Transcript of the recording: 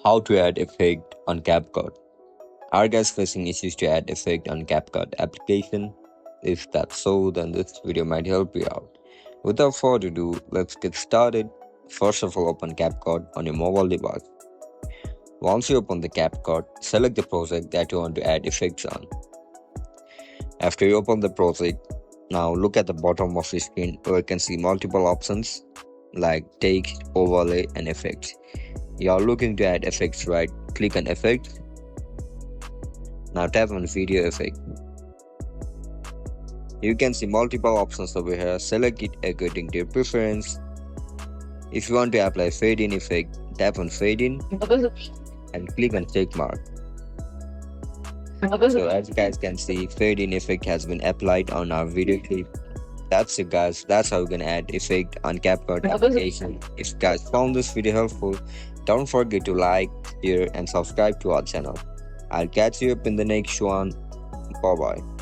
How to add effect on CapCut. Are guys facing issues to add effect on CapCut application? If that's so, then this video might help you out. Without further ado, let's get started. First of all, open CapCut on your mobile device. Once you open the CapCut, select the project that you want to add effects on. After you open the project, now look at the bottom of the screen where you can see multiple options like text, overlay, and effects. You are looking to add effects, right? Click on effects. Now tap on video effect. You can see multiple options over here. Select it according to your preference. If you want to apply fade in effect, tap on fade in and click on check mark. So as you guys can see, fade in effect has been applied on our video clip. That's it guys, that's how you can add effect on CapCut application. If you guys found this video helpful, don't forget to like, share and subscribe to our channel. I'll catch you up in the next one. Bye bye.